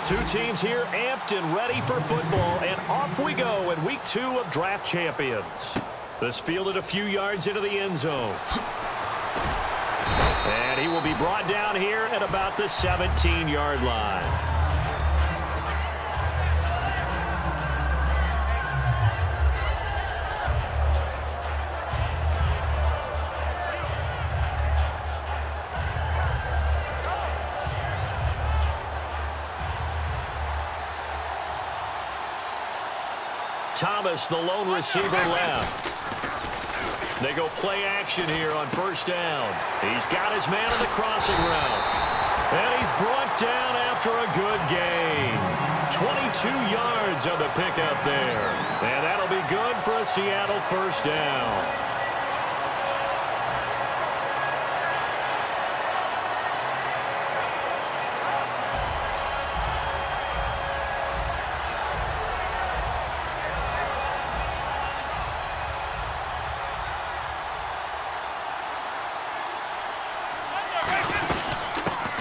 Two teams here amped and ready for football, and off we go in week 2 of Draft Champions. This fielded a few yards into the end zone. And he will be brought down here at about the 17-yard line. Thomas, the lone receiver, left. They go play action here on first down. He's got his man on the crossing route. And he's brought down after a good gain. 22 yards on the pickup there. And that'll be good for a Seattle first down.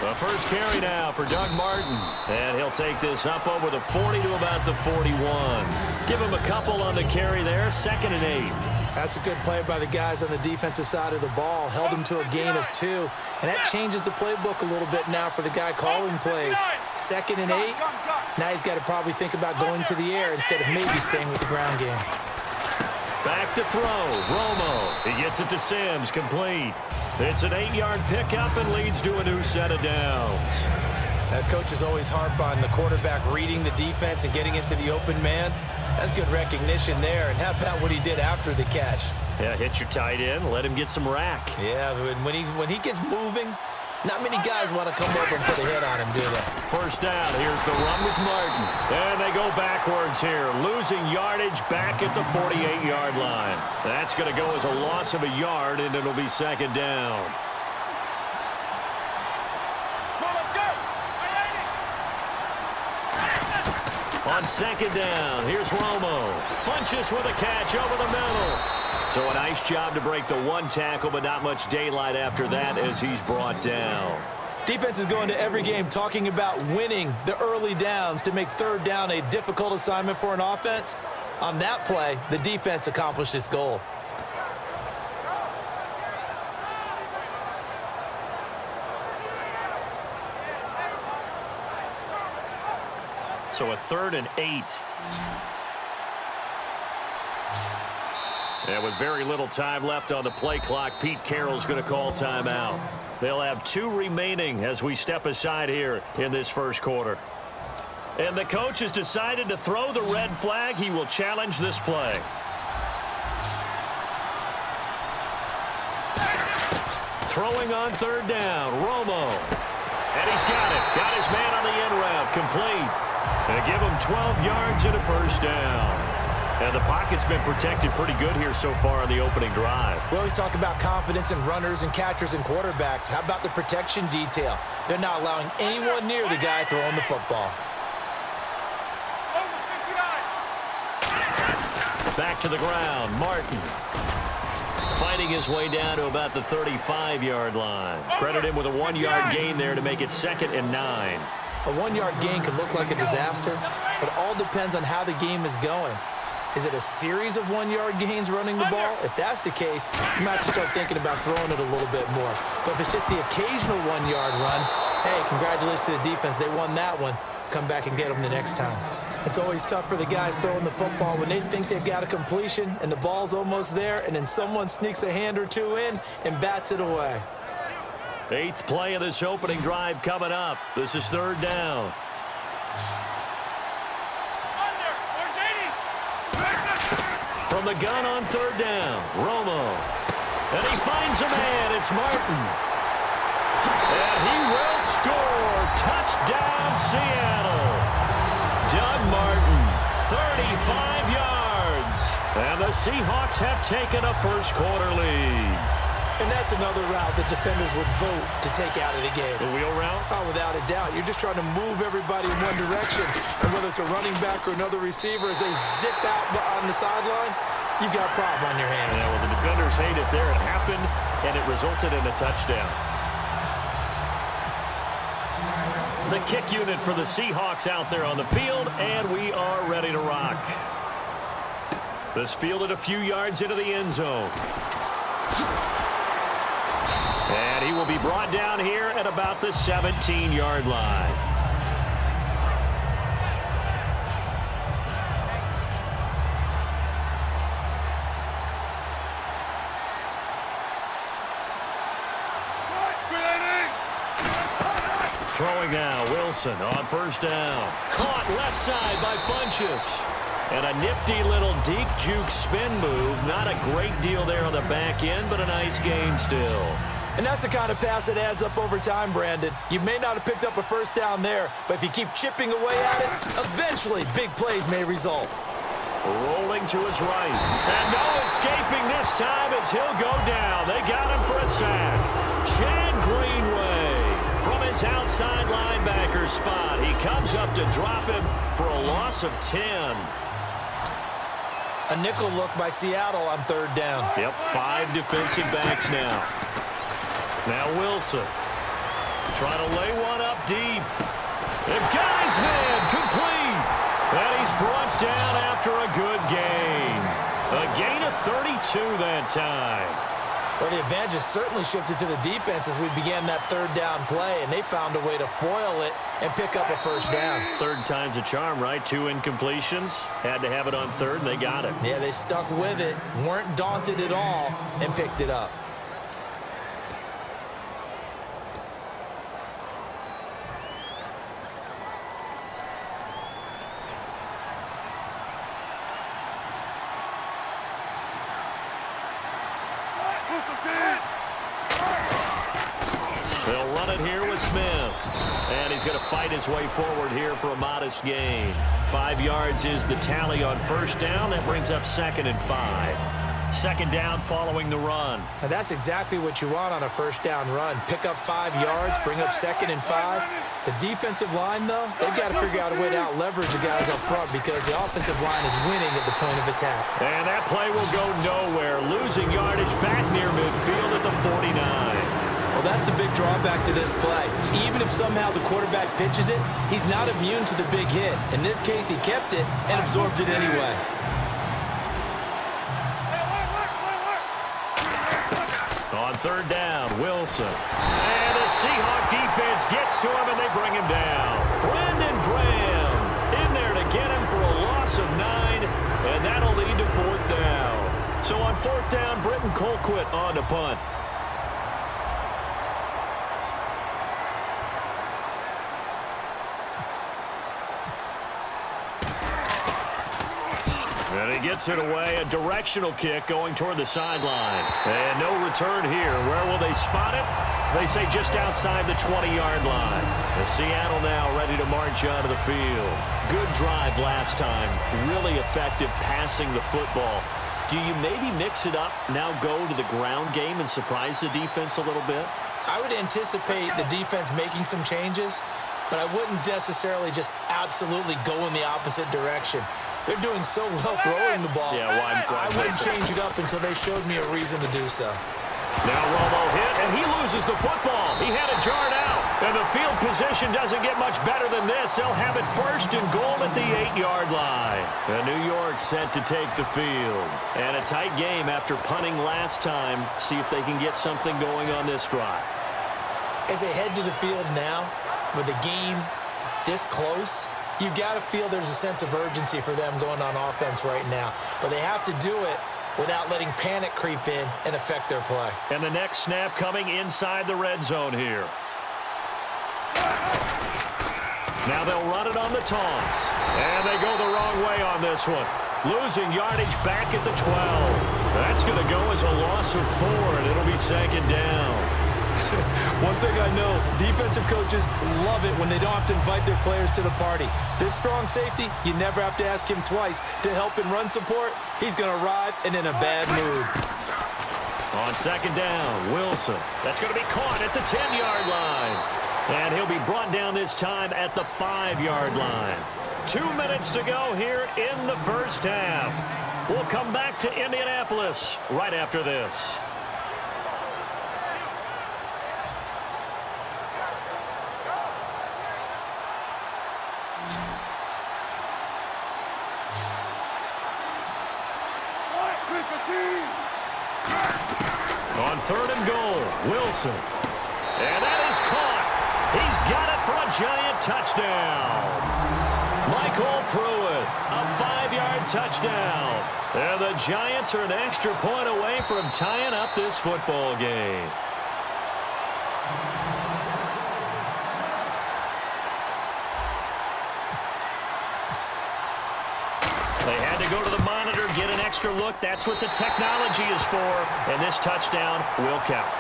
The first carry now for Doug Martin. And he'll take this up over the 40 to about the 41. Give him a couple on the carry there. 2nd and 8. That's a good play by the guys on the defensive side of the ball. Held him to a gain of 2. And that changes the playbook a little bit now for the guy calling plays. 2nd and 8. Now he's got to probably think about going to the air instead of maybe staying with the ground game. Back to throw. Romo. He gets it to Sims. Complete. It's an 8-yard pickup and leads to a new set of downs. Coaches always harp on the quarterback reading the defense and getting into the open man. That's good recognition there. And how about what he did after the catch? Yeah, hit your tight end. Let him get some rack. Yeah, when he gets moving, not many guys want to come over and put a hit on him, do they? First down. Here's the run with Martin. And they go backwards here, losing yardage back at the 48-yard line. That's going to go as a loss of a yard, and it'll be 2nd down. On 2nd down, here's Romo. Funches with a catch over the middle. So a nice job to break the 1 tackle, but not much daylight after that as he's brought down. Defense is going to every game talking about winning the early downs to make 3rd down a difficult assignment for an offense. On that play, the defense accomplished its goal. So a 3rd and 8. And with very little time left on the play clock, Pete Carroll's going to call timeout. They'll have 2 remaining as we step aside here in this first quarter. And the coach has decided to throw the red flag. He will challenge this play. Throwing on 3rd down, Romo. And he's got it. Got his man on the in route, complete. And give him 12 yards and a first down. And the pocket's been protected pretty good here so far on the opening drive. We always talk about confidence in runners and catchers and quarterbacks. How about the protection detail? They're not allowing anyone near the guy throwing the football. Back to the ground, Martin. Fighting his way down to about the 35-yard line. Credit him with a 1-yard gain there to make it 2nd and 9. A 1-yard gain could look like a disaster, but it all depends on how the game is going. Is it a series of 1-yard gains running the ball? If that's the case, you might have to start thinking about throwing it a little bit more. But if it's just the occasional 1-yard run, hey, congratulations to the defense. They won that one. Come back and get them the next time. It's always tough for the guys throwing the football when they think they've got a completion and the ball's almost there, and then someone sneaks a hand or 2 in and bats it away. 8th play of this opening drive coming up. This is 3rd down. From the gun on 3rd down, Romo. And he finds a man. It's Martin. And he will score. Touchdown, Seattle. Doug Martin, 35 yards. And the Seahawks have taken a first-quarter lead. And that's another route that defenders would vote to take out of the game. The wheel route? Oh, without a doubt. You're just trying to move everybody in one direction. And whether it's a running back or another receiver, as they zip out on the sideline, you've got a problem on your hands. Yeah, well, the defenders hate it there. It happened, and it resulted in a touchdown. The kick unit for the Seahawks out there on the field, and we are ready to rock. This fielded a few yards into the end zone. And he will be brought down here at about the 17-yard line. Throwing now, Wilson on first down. Caught left side by Funchess. And a nifty little deep juke spin move. Not a great deal there on the back end, but a nice gain still. And that's the kind of pass that adds up over time, Brandon. You may not have picked up a first down there, but if you keep chipping away at it, eventually big plays may result. Rolling to his right. And no escaping this time as he'll go down. They got him for a sack. Chad Greenway from his outside linebacker spot. He comes up to drop him for a loss of 10. A nickel look by Seattle on third down. Yep, 5 defensive backs now. Now Wilson. Trying to lay one up deep. The guy's man complete. And he's brought down after a good gain. A gain of 32 that time. Well, the advantage has certainly shifted to the defense as we began that third down play, and they found a way to foil it and pick up a first down. Third time's a charm, right? 2 incompletions. Had to have it on third, and they got it. Yeah, they stuck with it, weren't daunted at all, and picked it up. They'll run it here with Smith. And he's going to fight his way forward here for a modest gain. 5 yards is the tally on first down. That brings up 2nd and 5. Second down following the run. And that's exactly what you want on a first down run. Pick up 5 yards, bring up 2nd and 5. The defensive line, though, they've got to figure out a way to out-leverage the guys up front because the offensive line is winning at the point of attack. And that play will go nowhere. Losing yardage back near midfield at the 49. Well, that's the big drawback to this play. Even if somehow the quarterback pitches it, he's not immune to the big hit. In this case, he kept it and absorbed it anyway. On third down, Wilson. And the Seahawk defense gets to him, and they bring him down. Brandon Graham in there to get him for a loss of 9, and that'll lead to 4th down. So on 4th down, Britton Colquitt on to punt. And he gets it away, a directional kick going toward the sideline. And no return here. Where will they spot it? They say just outside the 20-yard line. The Seattle now ready to march onto the field. Good drive last time. Really effective passing the football. Do you maybe mix it up, now go to the ground game and surprise the defense a little bit? I would anticipate the defense making some changes, but I wouldn't necessarily just absolutely go in the opposite direction. They're doing so well throwing the ball. Yeah, why I wouldn't change it up until they showed me a reason to do so. Now Romo hit, and he loses the football. He had it jarred out, and the field position doesn't get much better than this. They'll have it 1st and goal at the 8-yard line. And New York set to take the field. And a tight game after punting last time. See if they can get something going on this drive. As they head to the field now, with the game this close, you've got to feel there's a sense of urgency for them going on offense right now. But they have to do it without letting panic creep in and affect their play. And the next snap coming inside the red zone here. Now they'll run it on the taunts. And they go the wrong way on this one. Losing yardage back at the 12. That's going to go as a loss of 4, and it'll be 2nd down. One thing I know, defensive coaches love it when they don't have to invite their players to the party. This strong safety, you never have to ask him twice to help in run support. He's going to arrive and in a bad mood. On 2nd down, Wilson. That's going to be caught at the 10-yard line. And he'll be brought down this time at the 5-yard line. 2 minutes to go here in the first half. We'll come back to Indianapolis right after this. third and goal. Wilson. And that is caught. He's got it for a Giant touchdown. Michael Pruitt, a 5-yard touchdown. And the Giants are an extra point away from tying up this football game. They had to go to the monitor, get an extra look. That's what the technology is for. And this touchdown will count.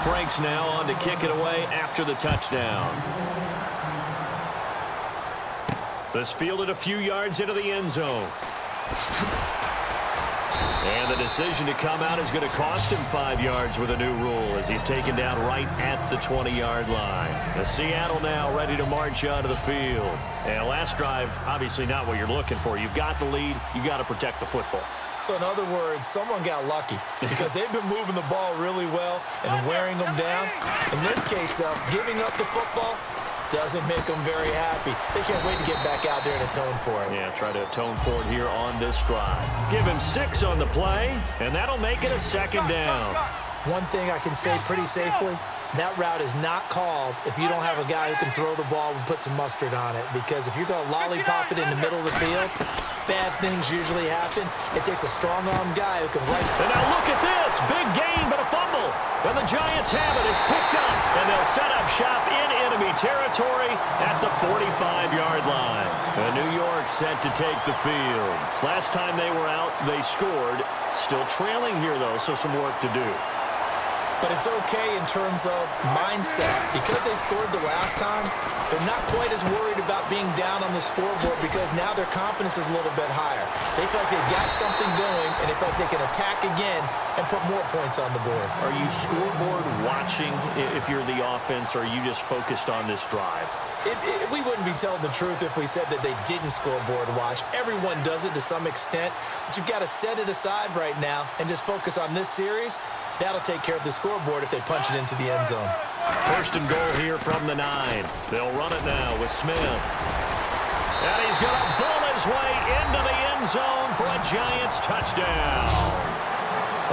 Frank's now on to kick it away after the touchdown. This fielded a few yards into the end zone. And the decision to come out is going to cost him 5 yards with a new rule as he's taken down right at the 20-yard line. The Seattle now ready to march onto the field. And last drive, obviously not what you're looking for. You've got the lead. You've got to protect the football. So in other words, someone got lucky because they've been moving the ball really well and wearing them down. In this case, though, giving up the football doesn't make them very happy. They can't wait to get back out there and atone for it. Yeah, try to atone for it here on this drive. Give him 6 on the play, and that'll make it a second down. One thing I can say pretty safely, that route is not called if you don't have a guy who can throw the ball and put some mustard on it. Because if you're going to lollipop it in the middle of the field, bad things usually happen. It takes a strong-armed guy who can right. And now look at this. Big gain, but a fumble. And the Giants have it. It's picked up. And they'll set up shop in enemy territory at the 45-yard line. And New York set to take the field. Last time they were out, they scored. Still trailing here, though, so some work to do. But it's okay in terms of mindset. Because they scored the last time, they're not quite as worried about being down on the scoreboard because now their confidence is a little bit higher. They feel like they've got something going, and they feel like they can attack again and put more points on the board. Are you scoreboard watching if you're the offense, or are you just focused on this drive? We wouldn't be telling the truth if we said that they didn't scoreboard watch. Everyone does it to some extent, but you've got to set it aside right now and just focus on this series. That'll take care of the scoreboard if they punch it into the end zone. First and goal here from the 9. They'll run it now with Smith. And he's going to bull his way into the end zone for a Giants touchdown.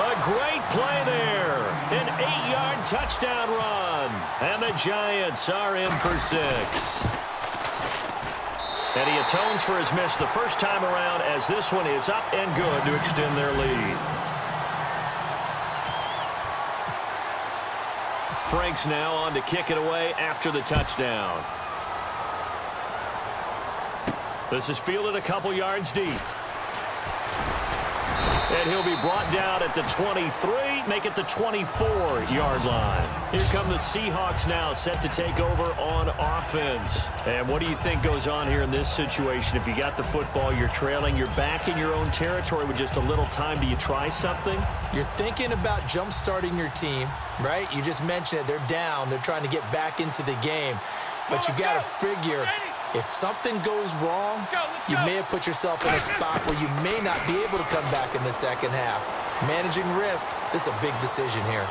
A great play there. An 8-yard touchdown run. And the Giants are in for 6. And he atones for his miss the first time around as this one is up and good to extend their lead. Frank's now on to kick it away after the touchdown. This is fielded a couple yards deep. And he'll be brought down at the 23, make it the 24-yard line. Here come the Seahawks now, set to take over on offense. And what do you think goes on here in this situation? If you got the football, you're trailing, you're back in your own territory with just a little time. Do you try something? You're thinking about jump-starting your team, right? You just mentioned it. They're down. They're trying to get back into the game. But you got to figure, if something goes wrong, you may have put yourself in a spot where you may not be able to come back in the second half. Managing risk, this is a big decision here.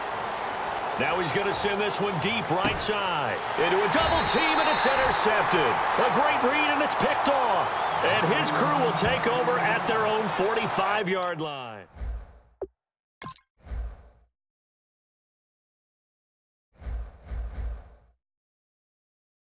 Now he's going to send this one deep right side. Into a double team, and it's intercepted. A great read, and it's picked off. And his crew will take over at their own 45-yard line.